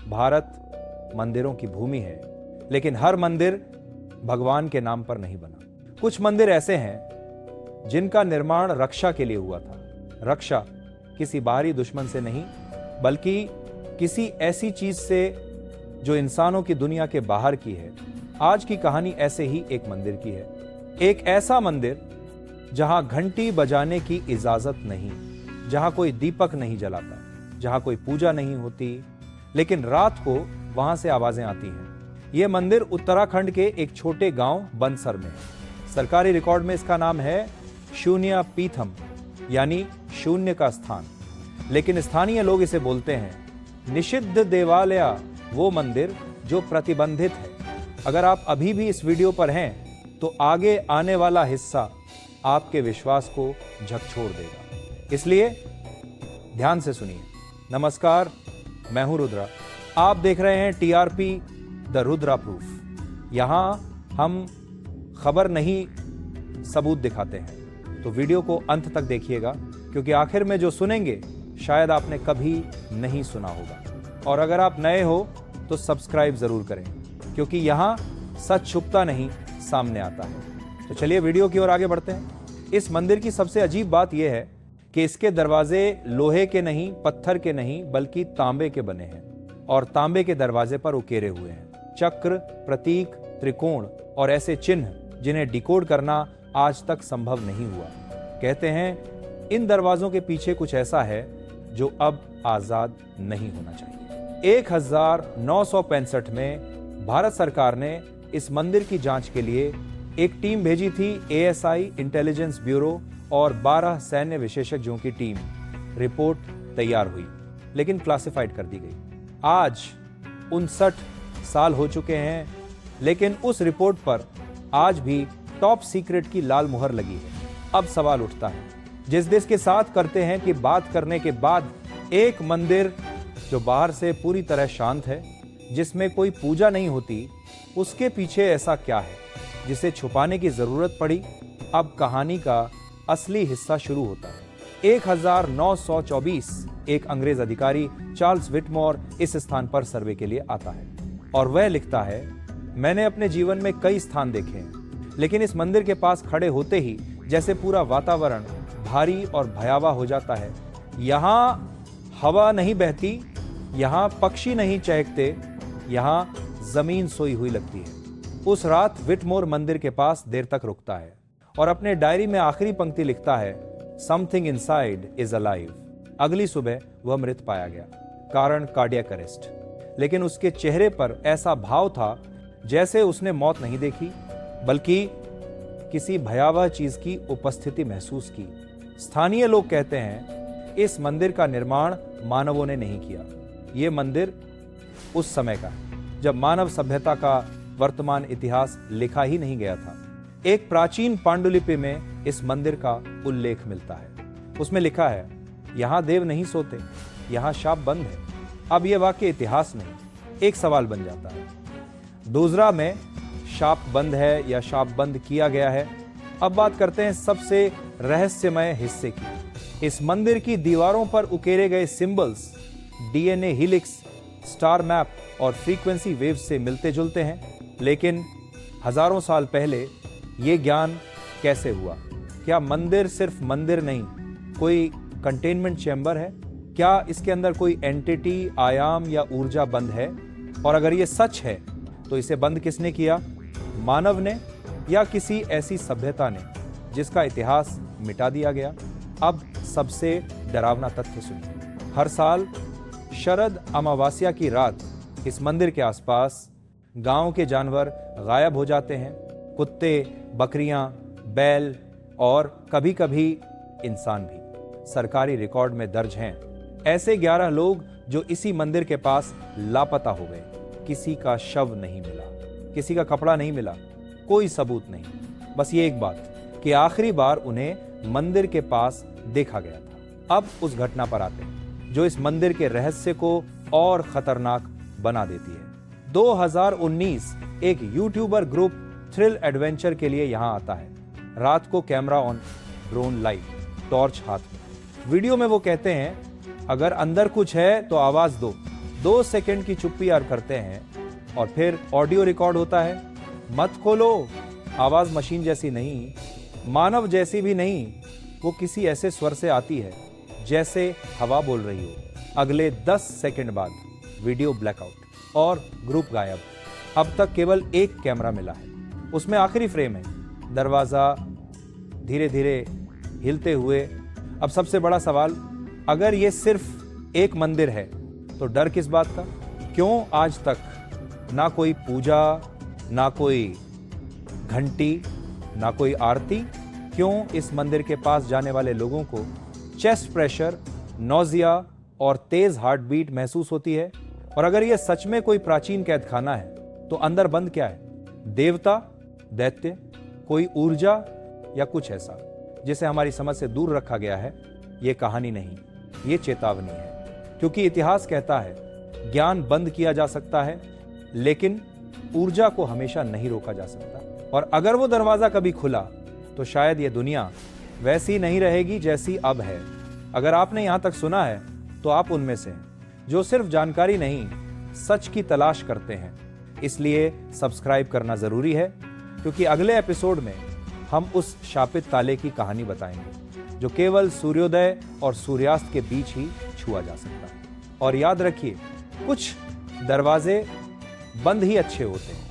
भारत मंदिरों की भूमि है, लेकिन हर मंदिर भगवान के नाम पर नहीं बना। कुछ मंदिर ऐसे हैं जिनका निर्माण रक्षा के लिए हुआ था। रक्षा किसी बाहरी दुश्मन से नहीं, बल्कि किसी ऐसी चीज से जो इंसानों की दुनिया के बाहर की है। आज की कहानी ऐसे ही एक मंदिर की है। एक ऐसा मंदिर जहां घंटी बजाने की इजाजत नहीं, जहां कोई दीपक नहीं जलाता, जहां कोई पूजा नहीं होती, लेकिन रात को वहां से आवाजें आती हैं। यह मंदिर उत्तराखंड के एक छोटे गांव बंसर में है। सरकारी रिकॉर्ड में इसका नाम है शून्य पीठम, यानी शून्य का स्थान। लेकिन स्थानीय लोग इसे बोलते हैं निषिद्ध देवालय, वो मंदिर जो प्रतिबंधित है। अगर आप अभी भी इस वीडियो पर हैं तो आगे आने वाला हिस्सा आपके विश्वास को झकझोर देगा, इसलिए ध्यान से सुनिए। नमस्कार, मैं हूं रुद्रा। आप देख रहे हैं टीआरपी द रुद्रा प्रूफ। यहां हम खबर नहीं सबूत दिखाते हैं, तो वीडियो को अंत तक देखिएगा, क्योंकि आखिर में जो सुनेंगे शायद आपने कभी नहीं सुना होगा। और अगर आप नए हो तो सब्सक्राइब जरूर करें, क्योंकि यहां सच छुपता नहीं, सामने आता है। तो चलिए वीडियो की ओर आगे बढ़ते हैं। इस मंदिर की सबसे अजीब बात यह है कि इसके दरवाजे लोहे के नहीं, पत्थर के नहीं, बल्कि तांबे के बने हैं, और तांबे के दरवाजे पर उकेरे हुए हैं चक्र, प्रतीक, त्रिकोण और ऐसे चिन्ह जिन्हें डिकोड करना आज तक संभव नहीं हुआ। कहते हैं इन दरवाजों के पीछे कुछ ऐसा है जो अब आजाद नहीं होना चाहिए। 1965 में भारत सरकार ने इस मंदिर की जांच के लिए एक टीम भेजी थी। एएसआई इंटेलिजेंस ब्यूरो और 12 सैन्य विशेषज्ञों की टीम। रिपोर्ट तैयार हुई, लेकिन क्लासिफाइड कर दी गई। आज 59 साल हो चुके हैं, लेकिन उस रिपोर्ट पर आज भी टॉप सीक्रेट की लाल मुहर लगी है। अब सवाल उठता है, जिस देश के साथ करते हैं कि बात करने के बाद एक मंदिर जो बाहर से पूरी तरह शांत है, जिसमें कोई पूजा नहीं होती, उसके पीछे ऐसा क्या है जिसे छुपाने की जरूरत पड़ी। अब कहानी का असली हिस्सा शुरू होता है। 1924 एक अंग्रेज अधिकारी चार्ल्स विटमोर इस स्थान पर सर्वे के लिए आता है, और वह लिखता है, मैंने अपने जीवन में कई स्थान देखे हैं, लेकिन इस मंदिर के पास खड़े होते ही जैसे पूरा वातावरण भारी और भयावह हो जाता है। यहाँ हवा नहीं बहती, यहाँ पक्षी नहीं चहकते, यहाँ जमीन सोई हुई लगती है। उस रात विटमोर मंदिर के पास देर तक रुकता है और अपने डायरी में आखिरी पंक्ति लिखता है, समथिंग इनसाइड इज अलाइव। अगली सुबह वह मृत पाया गया, कारण कार्डियक अरेस्ट। लेकिन उसके चेहरे पर ऐसा भाव था जैसे उसने मौत नहीं देखी, बल्कि किसी भयावह चीज की उपस्थिति महसूस की। स्थानीय लोग कहते हैं इस मंदिर का निर्माण मानवों ने नहीं किया। यह मंदिर उस समय का है जब मानव सभ्यता का वर्तमान इतिहास लिखा ही नहीं गया था। एक प्राचीन पांडुलिपि में इस मंदिर का उल्लेख मिलता है। उसमें लिखा है, यहां देव नहीं सोते, यहां शाप बंद है। अब यह वाक्य इतिहास नहीं, एक सवाल बन जाता है। दूसरा में शाप बंद है या शाप बंद किया गया है। अब बात करते हैं सबसे रहस्यमय हिस्से की। इस मंदिर की दीवारों पर उकेरे गए सिंबल्स डीएनए हिलिक्स, स्टार मैप और फ्रीक्वेंसी वेव्स से मिलते जुलते हैं। लेकिन हजारों साल पहले ये ज्ञान कैसे हुआ? क्या मंदिर सिर्फ मंदिर नहीं, कोई कंटेनमेंट चैम्बर है? क्या इसके अंदर कोई एंटिटी, आयाम या ऊर्जा बंद है? और अगर ये सच है तो इसे बंद किसने किया? मानव ने या किसी ऐसी सभ्यता ने जिसका इतिहास मिटा दिया गया? अब सबसे डरावना तथ्य सुनिए। हर साल शरद अमावस्या की रात इस मंदिर के आसपास गांव के जानवर गायब हो जाते हैं। कुत्ते, बकरियां, बैल और कभी कभी इंसान भी। सरकारी रिकॉर्ड में दर्ज हैं ऐसे 11 लोग जो इसी मंदिर के पास लापता हो गए। किसी का शव नहीं मिला, किसी का कपड़ा नहीं मिला, कोई सबूत नहीं। बस ये एक बात कि आखिरी बार उन्हें मंदिर के पास देखा गया था। अब उस घटना पर आते हैं जो इस मंदिर के रहस्य को और खतरनाक बना देती है। 2019 एक यूट्यूबर ग्रुप थ्रिल एडवेंचर के लिए यहां आता है। रात को camera on, drone live, torch हाथ में। वीडियो में वो कहते हैं, अगर अंदर कुछ है तो आवाज दो, 2 सेकंड की चुप्पी यार करते हैं और फिर ऑडियो रिकॉर्ड होता है। मत खोलो, आवाज मशीन जैसी नहीं, मानव जैसी भी नहीं, वो किसी ऐसे स्वर से आती है जैसे हवा बोल रही हो। अगले 10 सेकंड बाद वीडियो ब्लैकआउट और ग्रुप गायब। अब तक केवल एक कैमरा मिला है, उसमें आखिरी फ्रेम है, दरवाजा धीरे धीरे हिलते हुए। अब सबसे बड़ा सवाल, अगर ये सिर्फ एक मंदिर है तो डर किस बात का? क्यों आज तक ना कोई पूजा, ना कोई घंटी, ना कोई आरती? क्यों इस मंदिर के पास जाने वाले लोगों को चेस्ट प्रेशर, नौजिया और तेज हार्ट बीट महसूस होती है? और अगर यह सच में कोई प्राचीन कैदखाना है तो अंदर बंद क्या है? देवता, दैत्य, कोई ऊर्जा या कुछ ऐसा जिसे हमारी समझ से दूर रखा गया है? यह कहानी नहीं, ये चेतावनी है। क्योंकि इतिहास कहता है ज्ञान बंद किया जा सकता है लेकिन ऊर्जा को हमेशा नहीं रोका जा सकता। और अगर वो दरवाजा कभी खुला तो शायद ये दुनिया वैसी नहीं रहेगी जैसी अब है। अगर आपने यहां तक सुना है तो आप उनमें से हैं जो सिर्फ जानकारी नहीं, सच की तलाश करते हैं। इसलिए सब्सक्राइब करना जरूरी है, क्योंकि अगले एपिसोड में हम उस शापित ताले की कहानी बताएंगे जो केवल सूर्योदय और सूर्यास्त के बीच ही छुआ जा सकता है। और याद रखिए, कुछ दरवाजे बंद ही अच्छे होते हैं।